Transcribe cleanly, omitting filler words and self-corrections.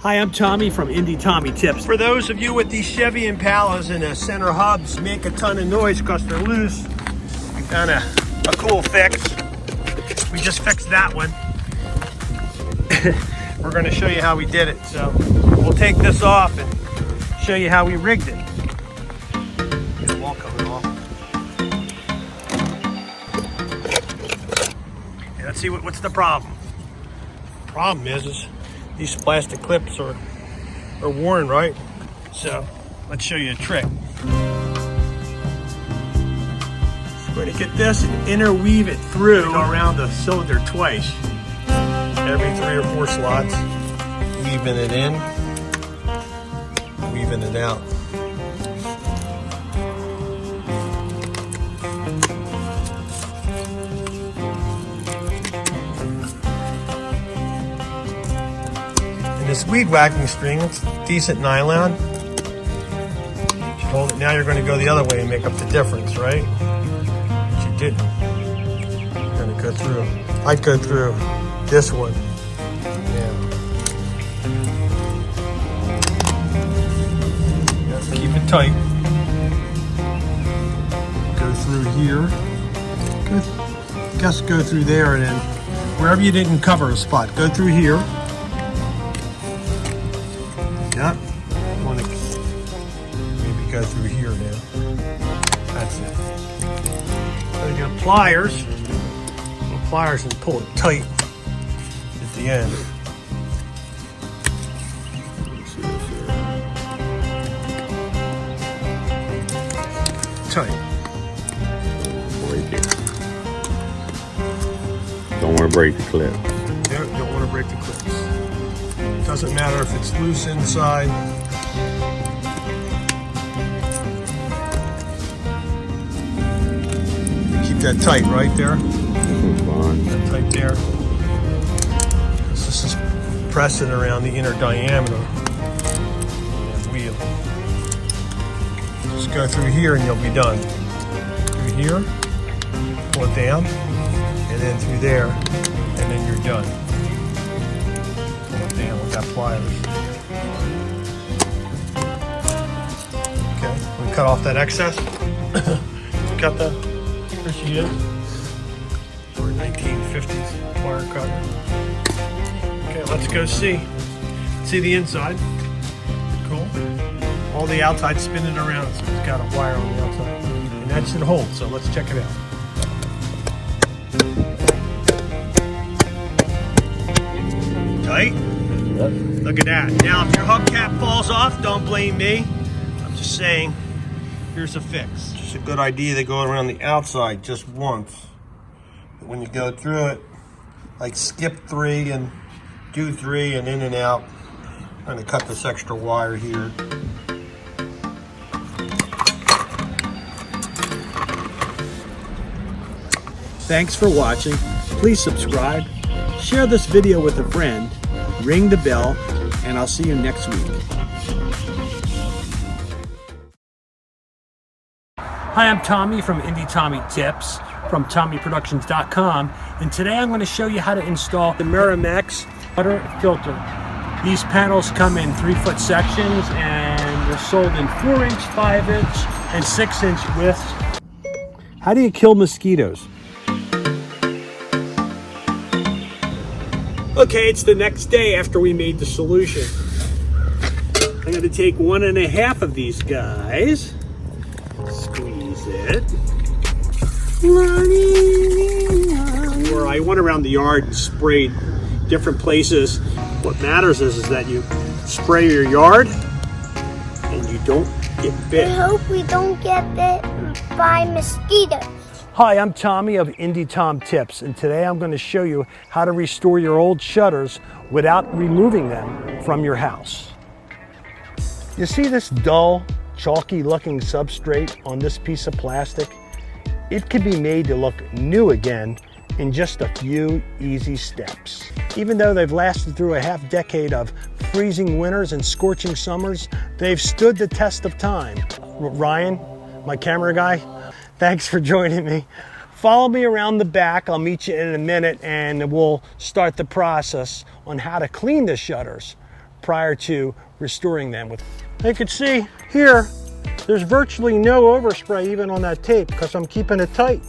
Hi, I'm Tommy from Indie Tommy Tips. For those of you with these Chevy Impalas and the center hubs make a ton of noise because they're loose, we found a cool fix. We just fixed that one. We're going to show you how we did it. So we'll take this off and show you how we rigged it. Get the wall coming off. Yeah, let's see what's the problem. The problem is these plastic clips are worn, right? So let's show you a trick. So we're going to get this and interweave it through around the cylinder twice. Every 3 or 4 slots, weaving it in, weaving it out. And this weed whacking string, it's decent nylon. You hold it, now you're going to go the other way and make up the difference, right? But you didn't. You're going to go through. I'd go through this one. Yeah. Keep it tight. Go through here. Go through there, and then wherever you didn't cover a spot, go through here. Yeah. You want to maybe go through here now. That's it. So you got pliers. Pliers and pull it tight at the end. Tight. Right there. Don't want to break the clip. Yeah, don't want to break the clips. Doesn't matter if it's loose inside. Keep that tight right there. That tight there. This is pressing around the inner diameter of that wheel. Just go through here and you'll be done. Through here, pull it down, and then through there, and then you're done. Pull it down with that pliers. Okay, we cut off that excess. Cut the, there she is. 1950s wire cutter. Okay, let's go see the inside. Cool. All the outside spinning around, so it's got a wire on the outside, and that should hold. So let's check it out. Tight. Yep. Look at that. Now, if your hubcap falls off, don't blame me. I'm just saying, here's a fix. Just a good idea to go around the outside just once. When you go through it, like skip 3 and do 3 and in and out. I'm going to cut this extra wire here. Thanks for watching. Please subscribe, share this video with a friend, ring the bell, and I'll see you next week. Hi, I'm Tommy from Indie Tommy Tips from TommyProductions.com, and today I'm going to show you how to install the Miramax water filter. These panels come in 3-foot sections, and they're sold in 4-inch, 5-inch, and 6-inch widths. How do you kill mosquitoes? Okay, it's the next day after we made the solution. I'm going to take 1.5 of these guys, squeeze it. Where I went around the yard and sprayed different places. What matters is that you spray your yard and you don't get bit. I hope we don't get bit by mosquitoes. Hi, I'm Tommy of Indie Tom Tips, and today I'm going to show you how to restore your old shutters without removing them from your house. You see this dull, chalky looking substrate on this piece of plastic? It can be made to look new again in just a few easy steps. Even though they've lasted through a half-decade of freezing winters and scorching summers, they've stood the test of time. Ryan, my camera guy, thanks for joining me. Follow me around the back. I'll meet you in a minute and we'll start the process on how to clean the shutters prior to restoring them. You can see here, there's virtually no overspray even on that tape because I'm keeping it tight.